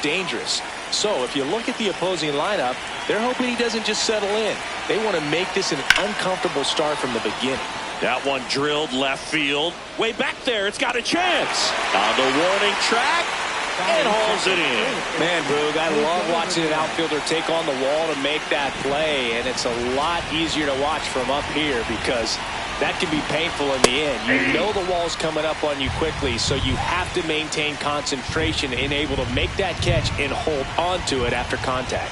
dangerous. So if you look at the opposing lineup, they're hoping he doesn't just settle in. They want to make this an uncomfortable start from the beginning. That one drilled left field. Way back there, it's got a chance. On the warning track, and hauls it in. Man, Boog, I love watching an outfielder take on the wall to make that play, and it's a lot easier to watch from up here because that can be painful in the end. You know the wall's coming up on you quickly, so you have to maintain concentration and able to make that catch and hold on to it after contact.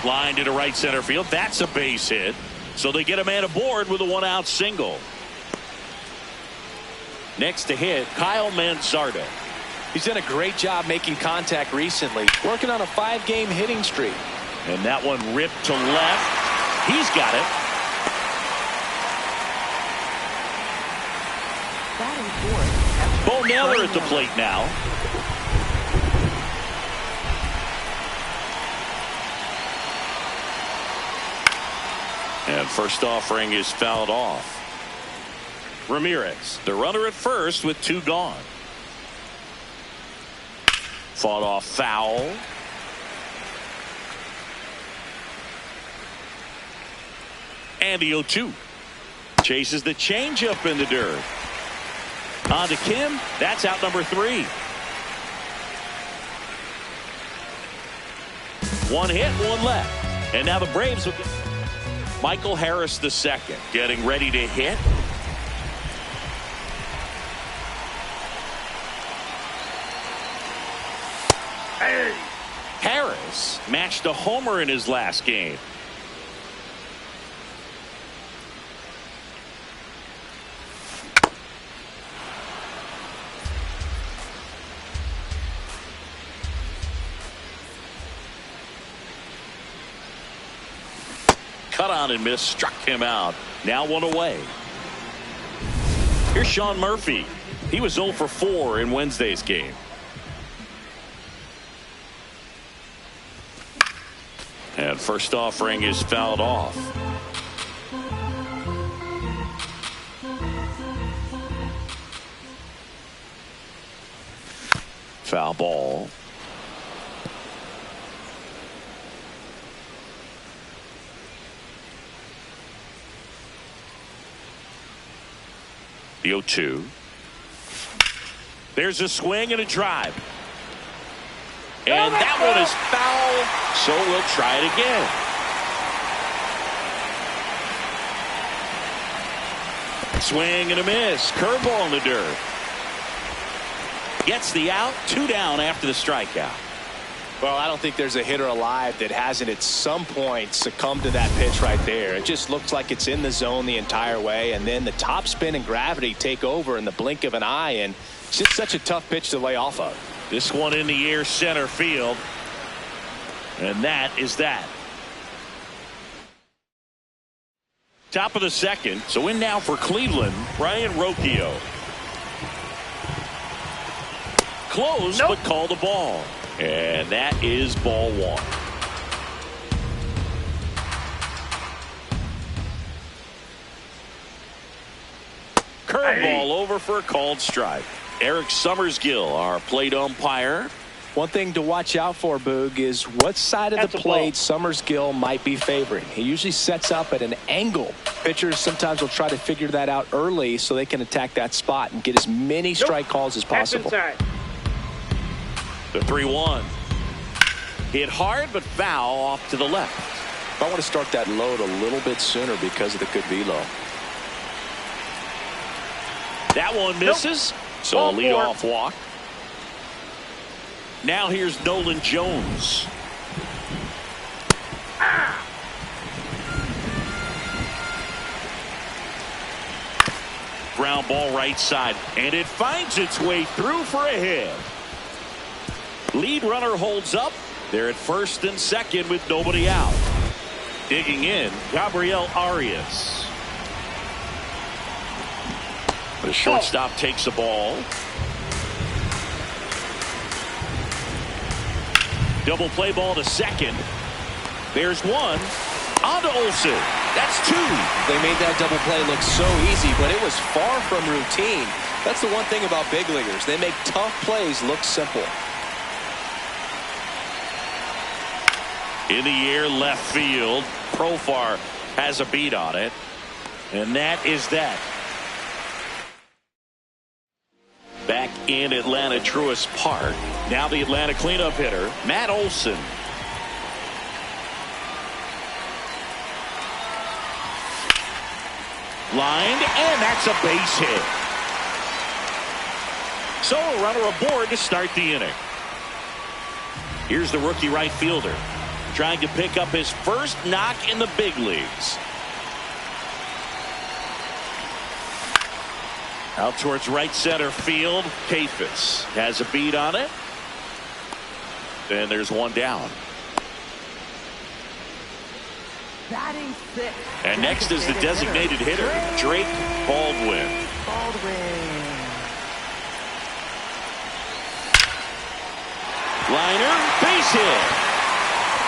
Line to right center field. That's a base hit. So they get a man aboard with a one-out single. Next to hit, Kyle Manzardo. He's done a great job making contact recently, working on a 5-game hitting streak. And that one ripped to left. He's got it. Bo Naylor at the plate now. And first offering is fouled off. Ramirez, the runner at first with 2 gone. Fought off foul. And the 0-2. Chases the changeup in the dirt. On to Kim. That's out number 3. 1 hit, 1 left. And now the Braves will get Michael Harris II getting ready to hit. Harris matched a homer in his last game. Cut on and miss, struck him out. Now 1 away. Here's Sean Murphy. He was 0 for 4 in Wednesday's game. And first offering is fouled off. Foul ball. The 0-2. There's a swing and a drive. And that one is foul, so we'll try it again. Swing and a miss. Curveball in the dirt. Gets the out. 2 down after the strikeout. Well, I don't think there's a hitter alive that hasn't at some point succumbed to that pitch right there. It just looks like it's in the zone the entire way, and then the topspin and gravity take over in the blink of an eye, and it's just such a tough pitch to lay off of. This one in the air, center field. And that is that. Top of the second. So in now for Cleveland, Brian Rocchio. Close, but call the ball. And that is ball 1. Curveball over for a called strike. Eric Summersgill, our plate umpire. One thing to watch out for, Boog, is what side of the plate Summersgill might be favoring. He usually sets up at an angle. Pitchers sometimes will try to figure that out early so they can attack that spot and get as many strike calls as possible. The 3-1. Hit hard but foul off to the left. I want to start that load a little bit sooner because of the good velo. That one misses. So a leadoff walk. Now here's Nolan Jones. Ground ball right side. And it finds its way through for a hit. Lead runner holds up. They're at first and second with nobody out. Digging in, Gabriel Arias. The shortstop takes the ball. Double play ball to second. There's one. On to Olsen. That's 2. They made that double play look so easy, but it was far from routine. That's the one thing about big leaguers. They make tough plays look simple. In the air, left field. Profar has a beat on it. And that is that. Back in Atlanta Truist Park. Now the Atlanta cleanup hitter, Matt Olson. Lined, and that's a base hit. So a runner aboard to start the inning. Here's the rookie right fielder, trying to pick up his first knock in the big leagues. Out towards right center field. Keyfus has a beat on it. And there's one down. And next is the designated hitter, Drake Baldwin. Liner, base hit.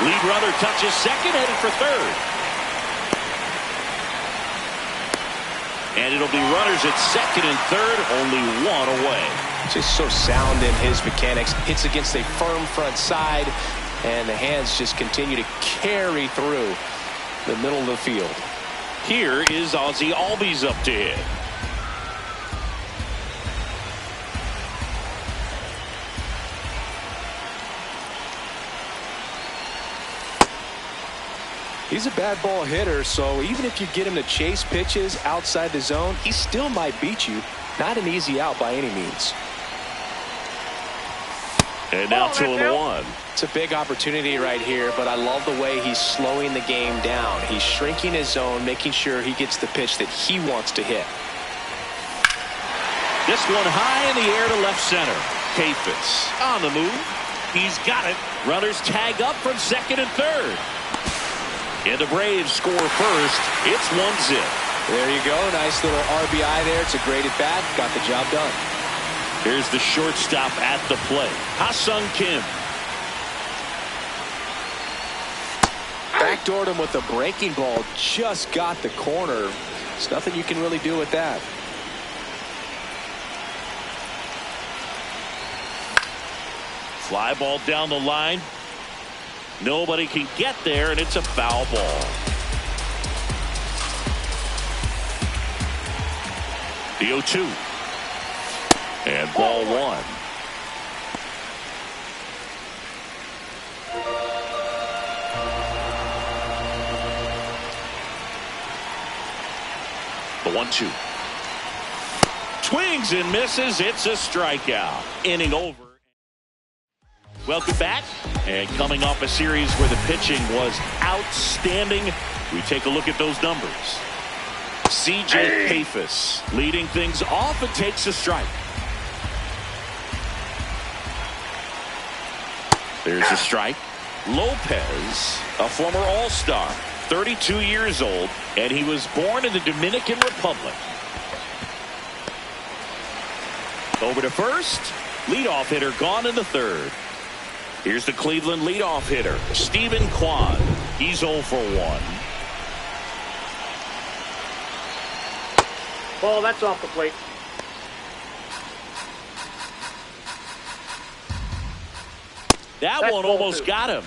Lead runner touches second, headed for third. And it'll be runners at second and third, only one away. Just so sound in his mechanics. Hits against a firm front side, and the hands just continue to carry through the middle of the field. Here is Ozzie Albies up to hit. He's a bad ball hitter, so even if you get him to chase pitches outside the zone, he still might beat you. Not an easy out by any means. And now 2-1. It's a big opportunity right here, but I love the way he's slowing the game down. He's shrinking his zone, making sure he gets the pitch that he wants to hit. This one high in the air to left center. Keyfus on the move. He's got it. Runners tag up from second and third. And the Braves score first. It's 1-0. There you go. Nice little RBI there. It's a great at bat. Got the job done. Here's the shortstop at the plate, Ha-Sung Kim. Backdoored him with a breaking ball. Just got the corner. There's nothing you can really do with that. Fly ball down the line. Nobody can get there, and it's a foul ball. The 0-2. And ball one. The 1-2. Swings and misses. It's a strikeout. Inning over. Welcome back. And coming off a series where the pitching was outstanding, we take a look at those numbers. C.J. Keyfus leading things off and takes a strike. There's a strike. Lopez, a former All-Star, 32 years old, and he was born in the Dominican Republic. Over to first. Leadoff hitter gone in the third. Here's the Cleveland leadoff hitter, Stephen Kwan. He's 0 for 1. Ball, that's off the plate. That That's one ball almost 2. got him.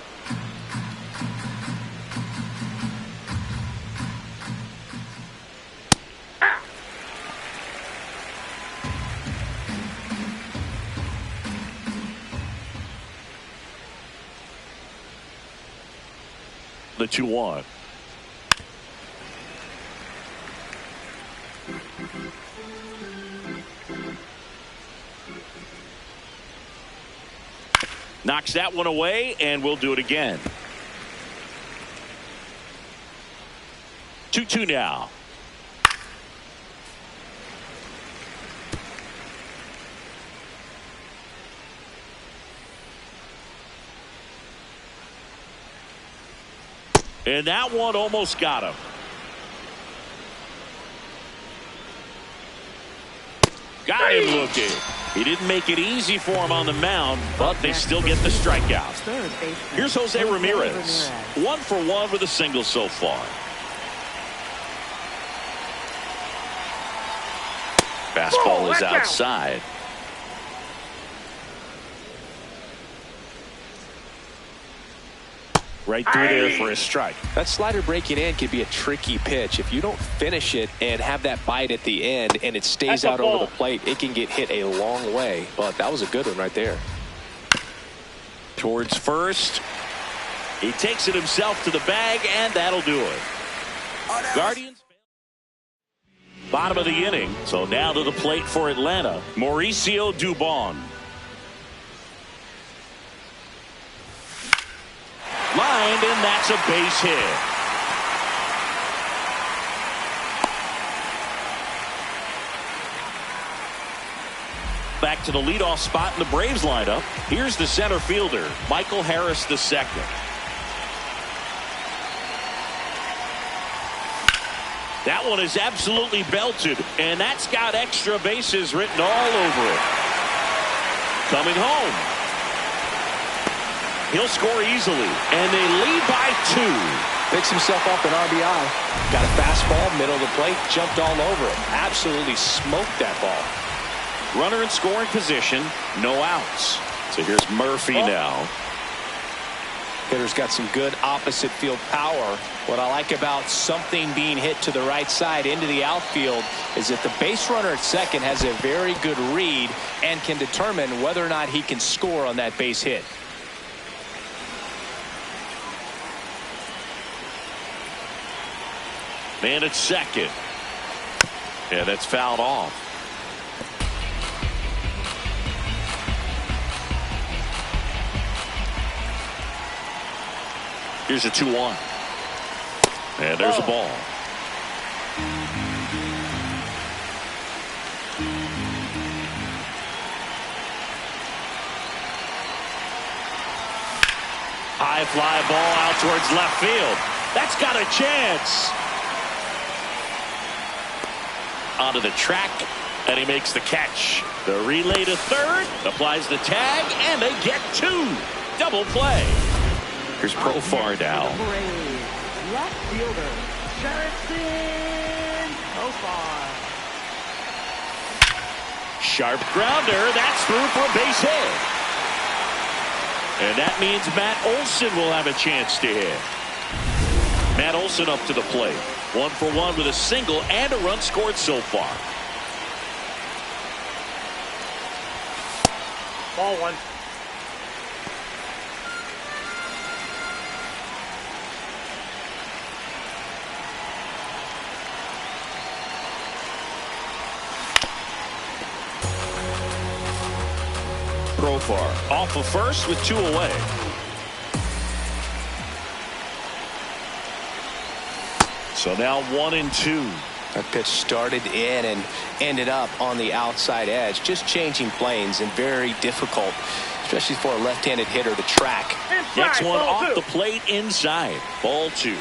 The 2-1. Knocks that one away, and we'll do it again. 2-2 now. And that one almost got him. Got him looking. He didn't make it easy for him on the mound, but they still get the strikeout. Here's Jose Ramirez. 1 for 1 with a single so far. Fastball is outside. Right through there for a strike. That slider breaking in can be a tricky pitch. If you don't finish it and have that bite at the end and it stays out over the plate, it can get hit a long way. But that was a good one right there. Towards first. He takes it himself to the bag, and that'll do it. Guardians. Bottom of the inning. So now to the plate for Atlanta, Mauricio Dubon. Lined, and that's a base hit. Back to the leadoff spot in the Braves lineup. Here's the center fielder, Michael Harris II. That one is absolutely belted, and that's got extra bases written all over it. Coming home. He'll score easily, and they lead by 2. Picks himself up an RBI. Got a fastball, middle of the plate, jumped all over it. Absolutely smoked that ball. Runner in scoring position, no outs. So here's Murphy now. Hitter's got some good opposite field power. What I like about something being hit to the right side into the outfield is that the base runner at second has a very good read and can determine whether or not he can score on that base hit. Man at second. Yeah, that's fouled off. Here's a 2-1. And there's a ball. High fly ball out towards left field. That's got a chance. Onto the track, and he makes the catch. The relay to third, applies the tag, and they get 2. Double play. Here's Profar now. Left fielder, Jurickson Profar. Sharp grounder. That's through for a base hit. And that means Matt Olson will have a chance to hit. Matt Olson up to the plate. 1 for 1 with a single and a run scored so far. Ball 1. Profar off of first with 2 away. So now 1-2. That pitch started in and ended up on the outside edge. Just changing planes and very difficult, especially for a left-handed hitter to track. Inside, Next one ball off 2. the plate inside. Ball 2.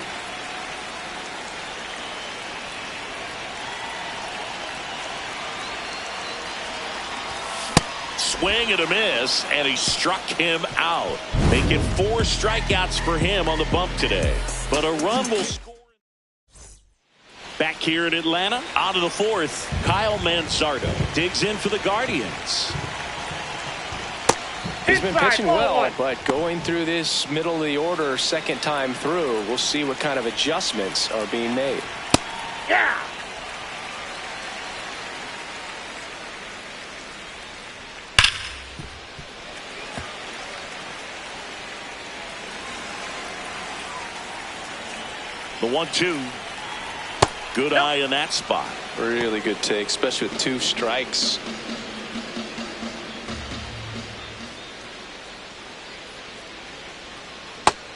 Swing and a miss, and he struck him out. Making 4 strikeouts for him on the bump today. But a run will score. Back here in Atlanta, on to the 4th. Kyle Manzardo digs in for the Guardians. He's been Inside, pitching ball well, 1. but going through this middle of the order second time through, we'll see what kind of adjustments are being made. Yeah. The 1-2. Good eye in that spot. Really good take, especially with 2 strikes.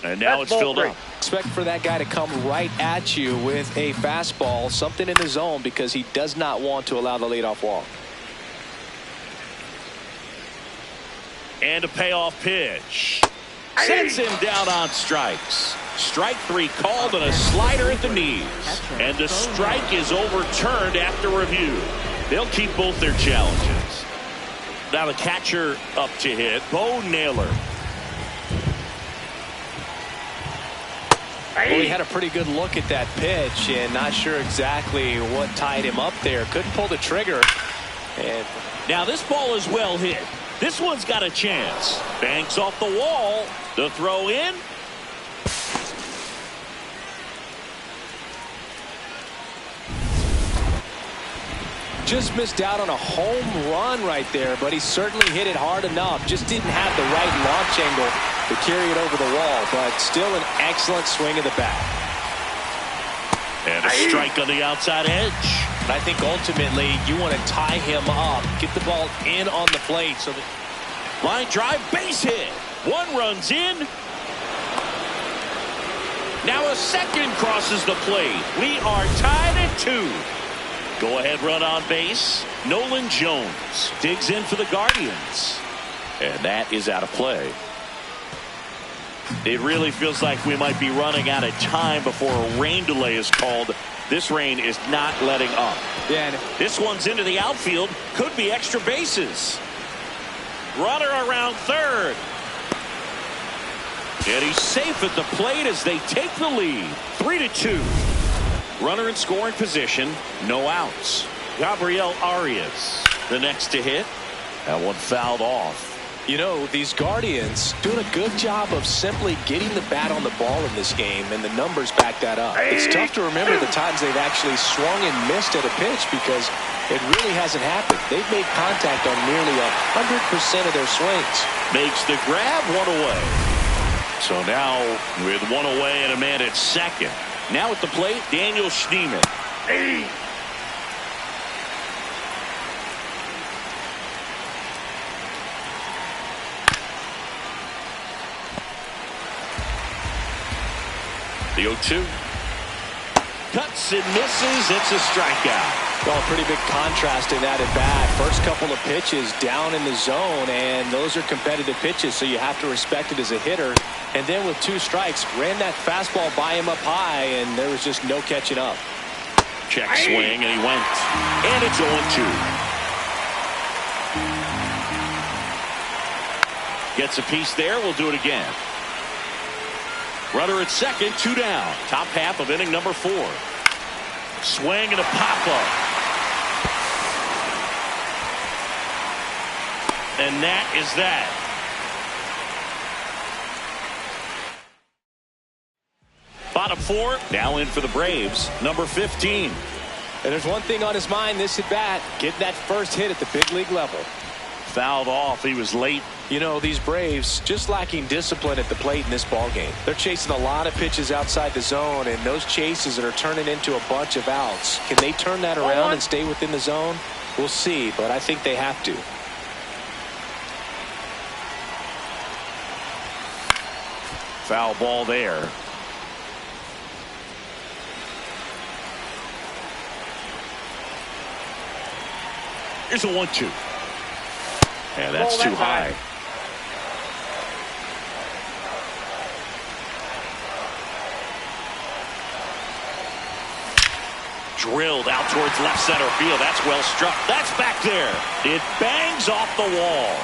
And now That's it's ball filled 3. up. Expect for that guy to come right at you with a fastball, something in the zone, because he does not want to allow the leadoff walk. And a payoff pitch. Sends him down on strikes. Strike 3 called, and a slider at the knees. And the strike is overturned after review. They'll keep both their challenges. Now the catcher up to hit, Bo Naylor. Well, he had a pretty good look at that pitch and not sure exactly what tied him up there. Couldn't pull the trigger. And now this ball is well hit. This one's got a chance. Banks off the wall. The throw in. just missed out on a home run right there, but he certainly hit it hard enough. Just didn't have the right launch angle to carry it over the wall, but still an excellent swing of the bat. And a strike on the outside edge. I think ultimately you want to tie him up, get the ball in on the plate. So that line drive, base hit. One runs in. Now a second crosses the plate. We are tied at 2. Go ahead run on base. Nolan Jones digs in for the Guardians. And that is out of play. It really feels like we might be running out of time before a rain delay is called. This rain is not letting up. yeah, This one's into the outfield. Could be extra bases. Runner around third. And he's safe at the plate as they take the lead. 3-2. Runner in scoring position. No outs. Gabriel Arias, the next to hit. That one fouled off. you know, these Guardians doing a good job of simply getting the bat on the ball in this game, and the numbers back that up. It's tough to remember the times they've actually swung and missed at a pitch because it really hasn't happened. They've made contact on nearly 100% of their swings. Makes the grab, one away. So now with one away and a man at second. Now at the plate, Daniel Schneemann. The 0-2. Cuts and misses. It's a strikeout. Well, a pretty big contrast in that at bat. First couple of pitches down in the zone, and those are competitive pitches, so you have to respect it as a hitter. And then with 2 strikes, ran that fastball by him up high, and there was just no catching up. Check swing, and he went. And it's 0-2. Gets a piece there. We'll do it again. Runner at second, 2 down. Top half of inning number 4. Swing and a pop-up. And that is that. Bottom 4, now in for the Braves, number 15. And there's one thing on his mind this at bat, getting that first hit at the big league level. Fouled off. He was late. You know, these Braves just lacking discipline at the plate in this ball game. They're chasing a lot of pitches outside the zone, and those chases that are turning into a bunch of outs. Can they turn that around and stay within the zone? We'll see, but I think they have to. Foul ball there. Here's a 1-2. And that's too high. Drilled out towards left center field. That's well struck. That's back there. It bangs off the wall.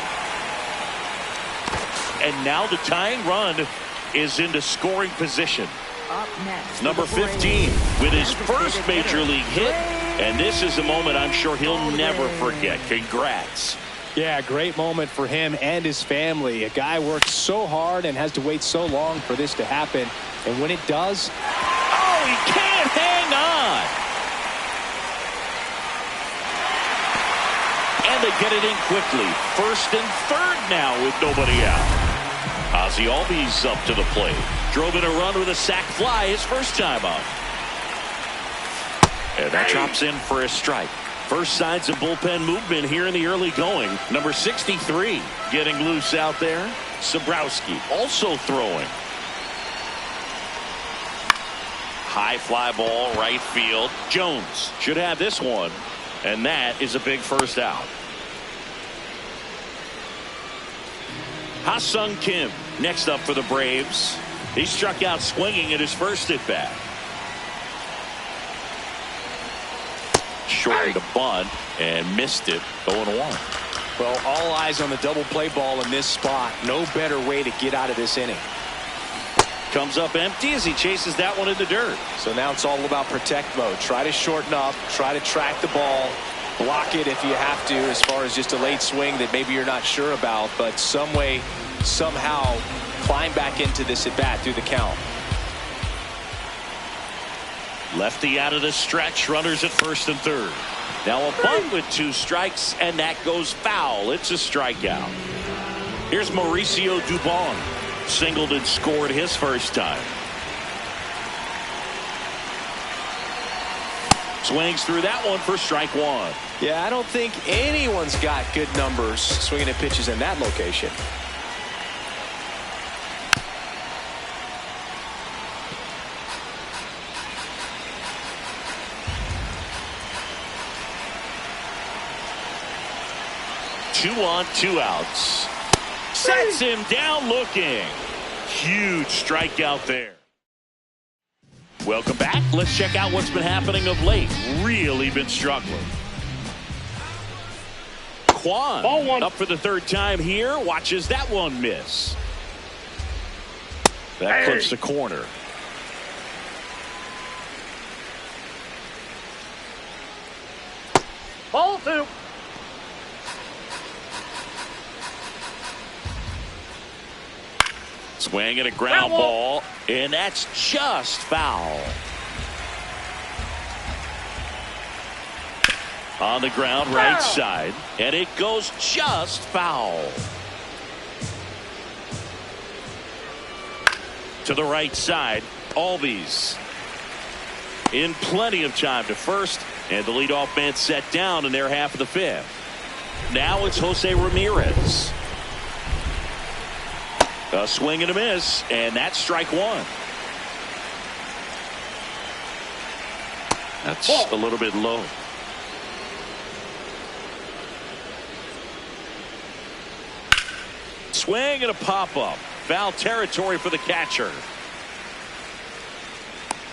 And now the tying run is into scoring position. Up next, Number 15 with his first major league hit. And this is a moment I'm sure he'll never forget. Congrats. Yeah, great moment for him and his family. A guy works so hard and has to wait so long for this to happen. And when it does, oh, he can't hang on. And they get it in quickly. First and third now with nobody out. Ozzie Albies up to the plate. Drove in a run with a sac fly his first time up. And that drops in for a strike. First signs of bullpen movement here in the early going. Number 63 getting loose out there. Sabrowski also throwing. High fly ball right field. Jones should have this one. And that is a big first out. Ha-Sung Kim next up for the Braves. He struck out swinging at his first at bat. Shortened a bunt and missed it. 0-1. well, all eyes on the double play ball in this spot. No better way to get out of this inning. Comes up empty as he chases that one in the dirt. So now it's all about protect mode. Try to shorten up, try to track the ball, block it if you have to, as far as just a late swing that maybe you're not sure about, but some way, somehow climb back into this at bat through the count. Lefty out of the stretch, runners at first and third. Now a bunt with 2 strikes, and that goes foul. It's a strikeout. Here's Mauricio Dubon. Singled and scored his first time. Swings through that one for strike 1. Yeah, I don't think anyone's got good numbers swinging at pitches in that location. Two on, 2 outs. Sets him down looking. Huge strikeout there. Welcome back. Let's check out what's been happening of late. Really been struggling. Kwan up for the 3rd time here. Watches that one miss. That clips the corner. Ball 2. Swing at a ground ball, and that's just foul. On the ground, right side, and it goes just foul. To the right side, Albies in plenty of time to first, and the leadoff man set down in their half of the 5th. Now it's Jose Ramirez. A swing and a miss, and that's strike 1. That's a little bit low. Swing and a pop-up. Foul territory for the catcher.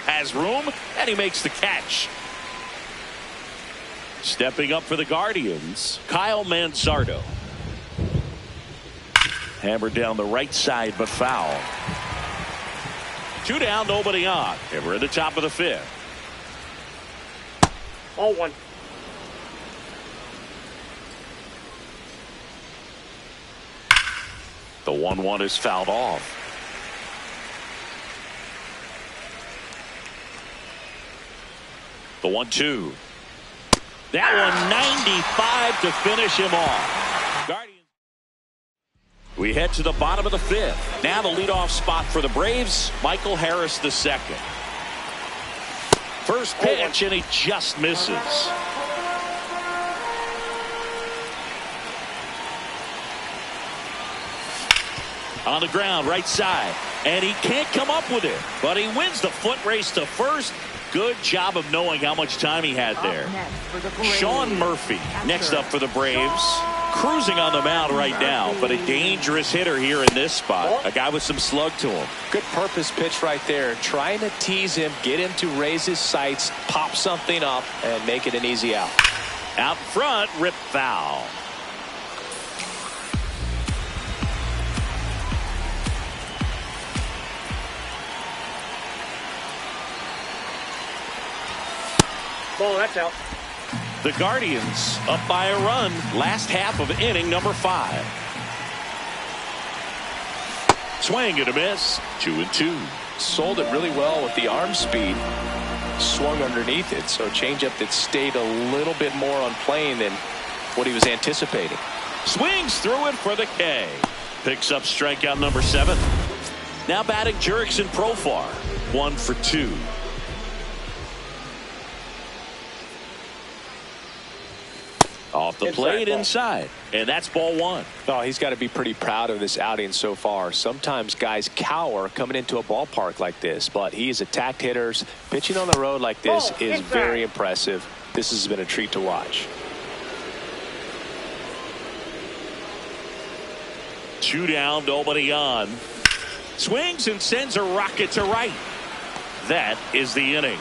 Has room, and he makes the catch. Stepping up for the Guardians, Kyle Manzardo. Hammered down the right side, but foul. 2 down, nobody on. And we're at the top of the 5th. Ball 1. The 1-1 is fouled off. The 1-2. That one 95 to finish him off. Guardians. We head to the bottom of the 5th. Now the leadoff spot for the Braves, Michael Harris II. First pitch, and he just misses. On the ground, right side, and he can't come up with it, but he wins the foot race to first. Good job of knowing how much time he had there. Sean Murphy next up for the Braves. Cruising on the mound right now, but a dangerous hitter here in this spot. A guy with some slug to him. Good purpose pitch right there. Trying to tease him, get him to raise his sights, pop something up, and make it an easy out. Out front, rip foul. Ball, that's out. The Guardians up by a run. Last half of inning number 5. Swing and a miss. 2-2. Sold it really well with the arm speed. Swung underneath it. So changeup that stayed a little bit more on plane than what he was anticipating. Swings through it for the K. Picks up strikeout number 7. Now batting Jurickson Profar. 1 for 2. Off the plate inside, and that's ball 1. Oh, he's got to be pretty proud of this outing so far. Sometimes guys cower coming into a ballpark like this, but he's attacked hitters. Pitching on the road like this is very impressive. This has been a treat to watch. 2 down, nobody on. Swings and sends a rocket to right. That is the inning.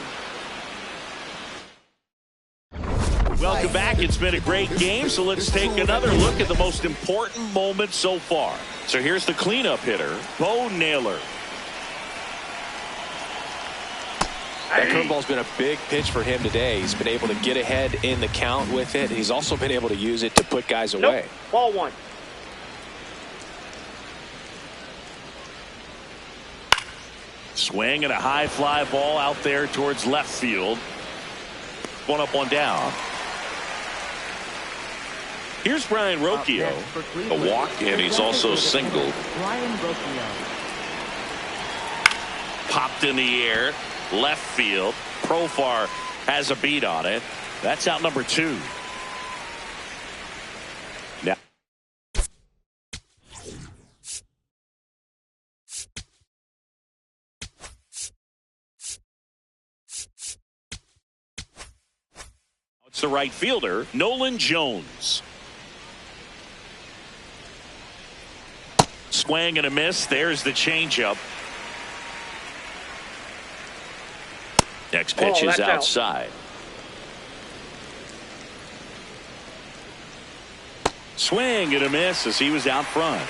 Welcome back. It's been a great game, so let's take another look at the most important moments so far. So here's the cleanup hitter, Bo Naylor. That curveball's been a big pitch for him today. He's been able to get ahead in the count with it. He's also been able to use it to put guys away. Ball one. Swing and a high fly ball out there towards left field. One up, one down. Here's Brian Rocchio. A walk, and he's also singled. Brian Rocchio. Popped in the air. Left field. Profar has a beat on it. That's out number 2. Now it's the right fielder, Nolan Jones. Swing and a miss. There's the changeup. Next pitch is outside. Swing and a miss as he was out front.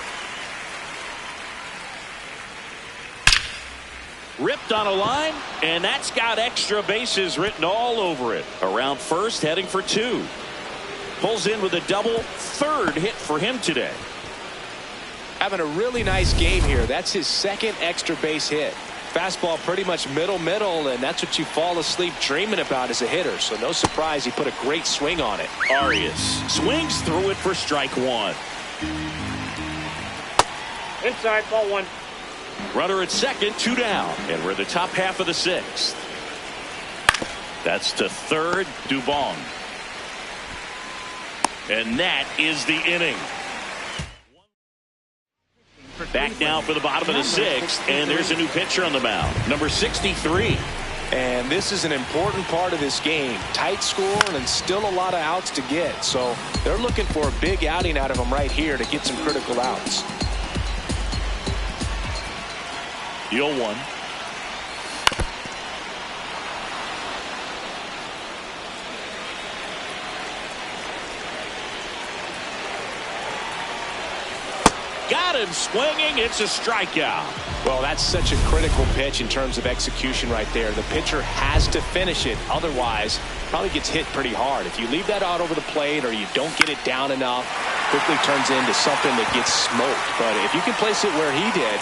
Ripped on a line, and that's got extra bases written all over it. Around first, heading for 2. Pulls in with a double, 3rd hit for him today. Having a really nice game here. That's his 2nd extra base hit. Fastball pretty much middle, and that's what you fall asleep dreaming about as a hitter. So no surprise he put a great swing on it. Arias swings through it for strike 1. Inside, ball one. Runner at second, 2 down, and we're the top half of the 6th. That's to 3rd, Dubon. And that is the inning. Back now for the bottom of the 6th, and there's a new pitcher on the mound, number 63. And this is an important part of this game. Tight score and still a lot of outs to get. So they're looking for a big outing out of him right here to get some critical outs. The 0-1. Got him swinging. It's a strikeout. Well, that's such a critical pitch in terms of execution right there. The pitcher has to finish it. Otherwise, probably gets hit pretty hard. If you leave that out over the plate or you don't get it down enough, quickly turns into something that gets smoked. But if you can place it where he did.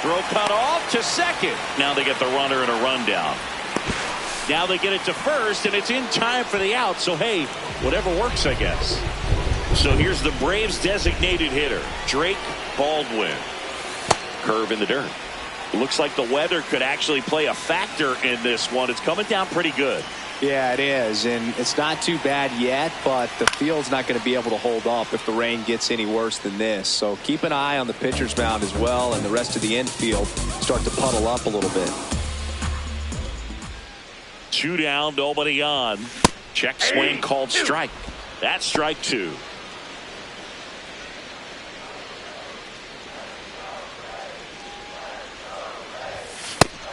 Throw cut off to second. Now they get the runner and a rundown. Now they get it to first, and it's in time for the out. So, hey, whatever works, I guess. So here's the Braves' designated hitter, Drake Baldwin. Curve in the dirt. Looks like the weather could actually play a factor in this one. It's coming down pretty good. Yeah, it is, and it's not too bad yet, but the field's not going to be able to hold up if the rain gets any worse than this. So keep an eye on the pitcher's mound as well, and the rest of the infield start to puddle up a little bit. 2 down, nobody on. Check swing called strike. That's strike 2.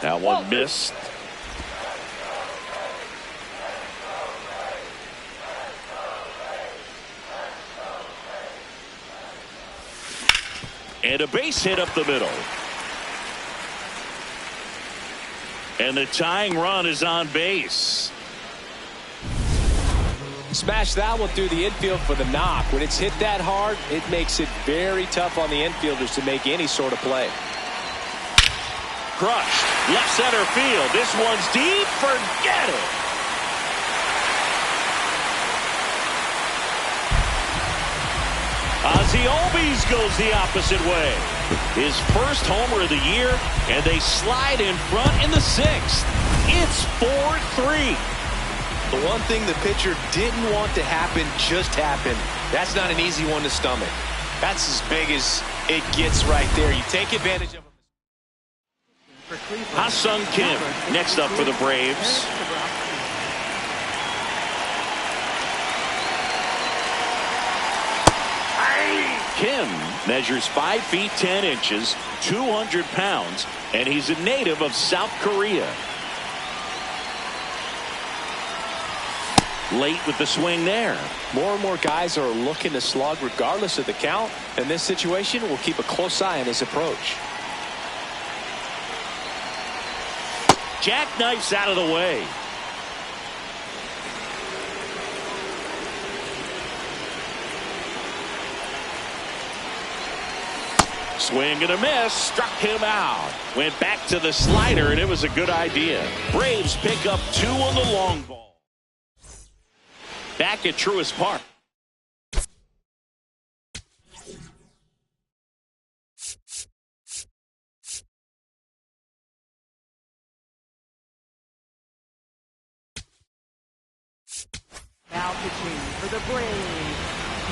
That one missed. And a base hit up the middle. And the tying run is on base. Smash that one through the infield for the knock. When it's hit that hard, it makes it very tough on the infielders to make any sort of play. Crushed. Left center field. This one's deep. Forget it. Ozzie Albies goes the opposite way. His first homer of the year, and they slide in front in the 6th. It's 4-3. The one thing the pitcher didn't want to happen just happened. That's not an easy one to stomach. That's as big as it gets right there. You take advantage of it. Ha-Sung Kim next up for the Braves. Kim measures 5 feet 10 inches, 200 pounds, and he's a native of South Korea. Late with the swing there. More and more guys are looking to slug regardless of the count. In this situation, we'll keep a close eye on his approach. Jackknifes out of the way. Swing and a miss. Struck him out. Went back to the slider, and it was a good idea. Braves pick up 2 on the long ball. Back at Truist Park. Now pitching for the Braves,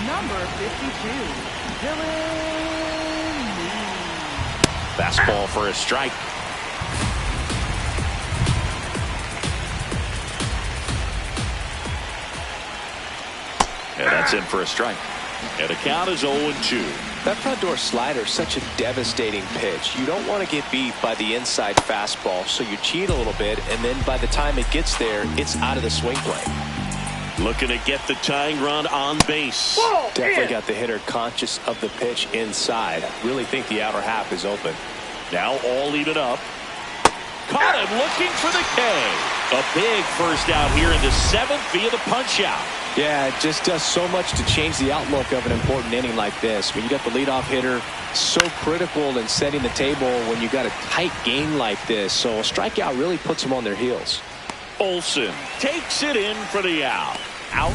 number 52, Dylan Lee. Fastball for a strike. And that's in for a strike. And the count is 0-2. That front door slider is such a devastating pitch. You don't want to get beat by the inside fastball, so you cheat a little bit, and then by the time it gets there, it's out of the swing plane. Looking to get the tying run on base. Whoa, Definitely man. got the hitter conscious of the pitch inside. Really think the outer half is open. Now all even up. Caught him looking for the K. A big first out here in the 7th via the punch out. Yeah, it just does so much to change the outlook of an important inning like this. When you got the leadoff hitter, so critical in setting the table when you got a tight game like this. So a strikeout really puts them on their heels. Olsen takes it in for the out. Out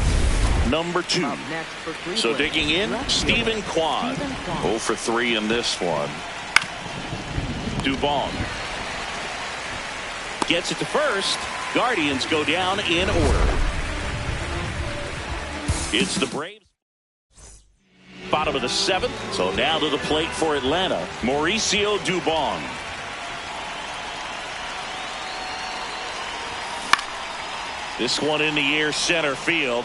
number 2. Up next for Cleveland, So digging in, left Stephen fielder, Kwan. Stephen Kwan. 0 for 3 in this one. Dubon gets it to first. Guardians go down in order. It's the Braves. Bottom of the 7th. So now to the plate for Atlanta. Mauricio Dubon. This one in the air, center field.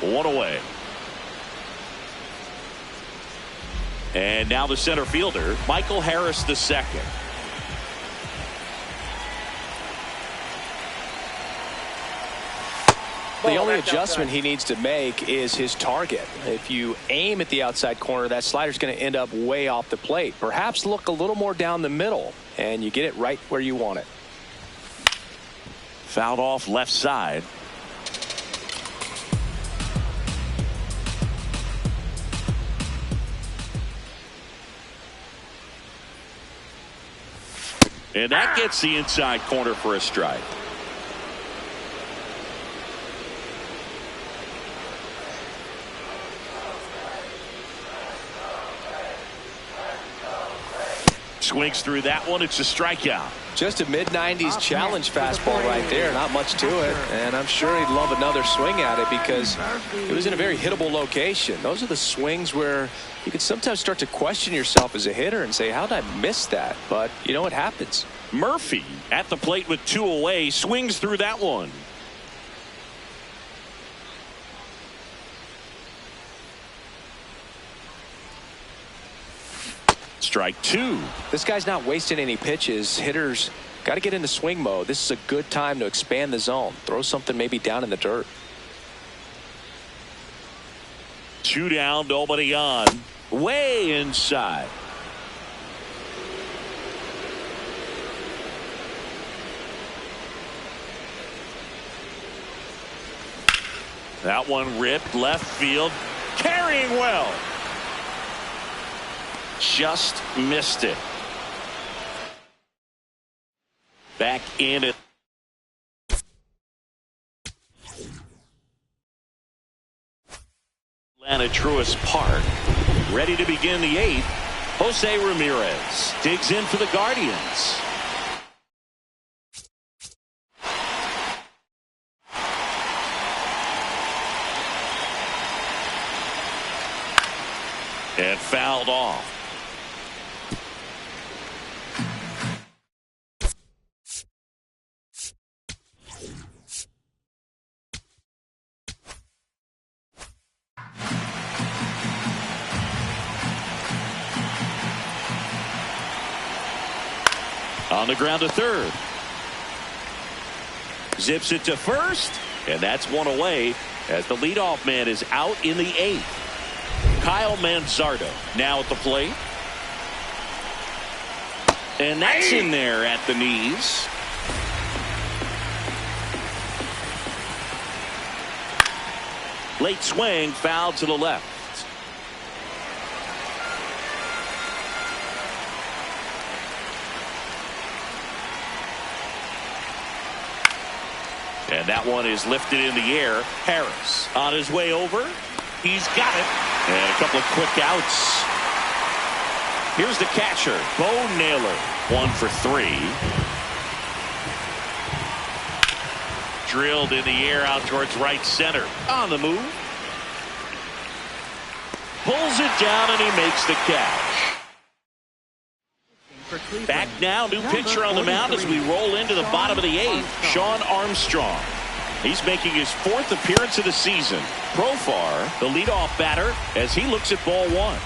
1 away. And now the center fielder, Michael Harris II. The only that's adjustment outside. he needs to make is his target. If you aim at the outside corner, that slider's going to end up way off the plate. Perhaps look a little more down the middle, and you get it right where you want it. Fouled off left side. And that gets the inside corner for a strike. Swings through that one. It's a strikeout. Just a mid-90s Up challenge next for the fastball right Braves. there. Not much to it. And I'm sure he'd love another swing at it because it was in a very hittable location. Those are the swings where you can sometimes start to question yourself as a hitter and say, how did I miss that? But, you know, it happens. Murphy at the plate with 2 away. Swings through that one. Strike 2. This guy's not wasting any pitches. Hitters got to get into swing mode. This is a good time to expand the zone. Throw something maybe down in the dirt. 2 down, nobody on. Way inside. That one ripped left field. Carrying well. Just missed it. Back in it. Atlanta Truist Park. Ready to begin the 8th. Jose Ramirez digs in for the Guardians. And fouled off. On the ground to third. Zips it to first. And that's 1 away as the leadoff man is out in the 8th. Kyle Manzardo now at the plate. And that's in there at the knees. Late swing, foul to the left. And that one is lifted in the air. Harris on his way over. He's got it. And a couple of quick outs. Here's the catcher, Bo Naylor. 1 for 3. Drilled in the air out towards right center. On the move. Pulls it down and he makes the catch. Back now, new pitcher on the mound as we roll into the bottom of the 8th. Shawn Armstrong. He's making his 4th appearance of the season. Profar, the leadoff batter, as he looks at ball 1.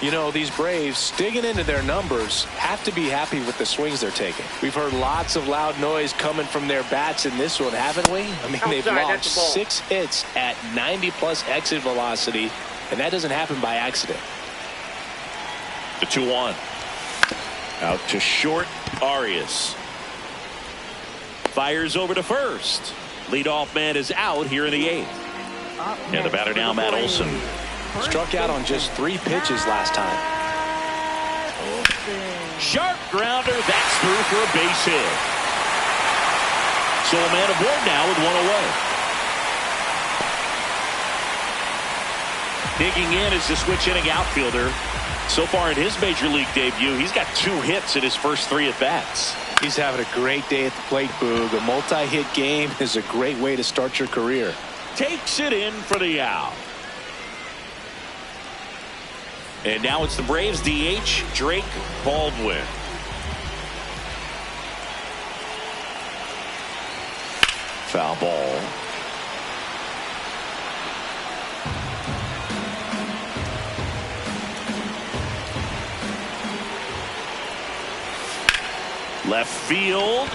You know, these Braves, digging into their numbers, have to be happy with the swings they're taking. We've heard lots of loud noise coming from their bats in this one, haven't we? I mean, they've logged 6 hits at 90-plus exit velocity, and that doesn't happen by accident. The 2-1. Out to short, Arias. Fires over to first. Leadoff man is out here in the 8th. And the batter now, Matt Olson. Struck out on just 3 pitches last time. Sharp grounder. That's through for a base hit. So a man aboard now with 1 away. Digging in is the switch inning outfielder. So far in his major league debut, he's got 2 hits in his first 3 at-bats. He's having a great day at the plate, Boog. A multi-hit game is a great way to start your career. Takes it in for the out. And now it's the Braves DH, Drake Baldwin. Foul ball. Left field.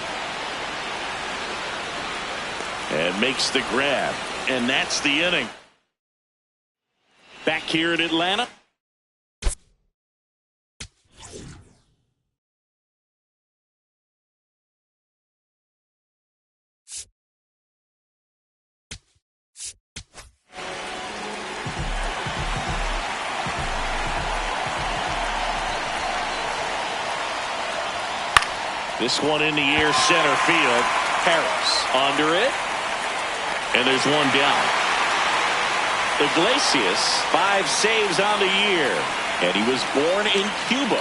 And makes the grab. And that's the inning. Back here in Atlanta. This one in the air, center field. Harris under it. And there's one down. Iglesias, 5 saves on the year. And he was born in Cuba.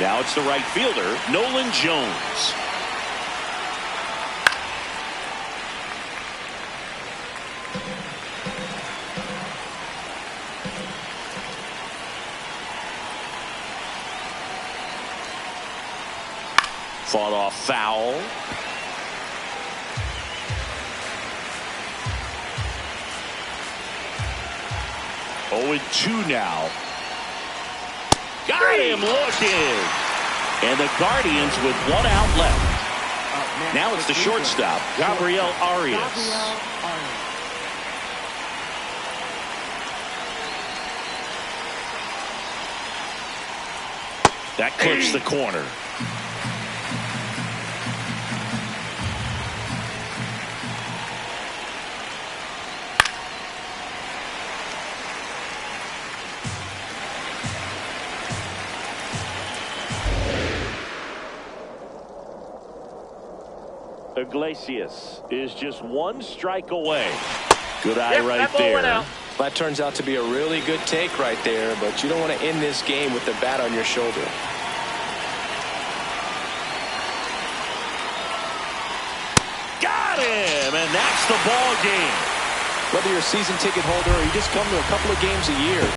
Now it's the right fielder, Nolan Jones. Fought off foul. Oh, and 2 now. Got him looking. And the Guardians with 1 out left. Now it's the shortstop, Gabriel Arias. That clips the corner. Iglesias is just 1 strike away. Good eye right there. That turns out to be a really good take right there, but you don't want to end this game with the bat on your shoulder. Got him, and that's the ball game. Whether you're a season ticket holder or you just come to a couple of games a year,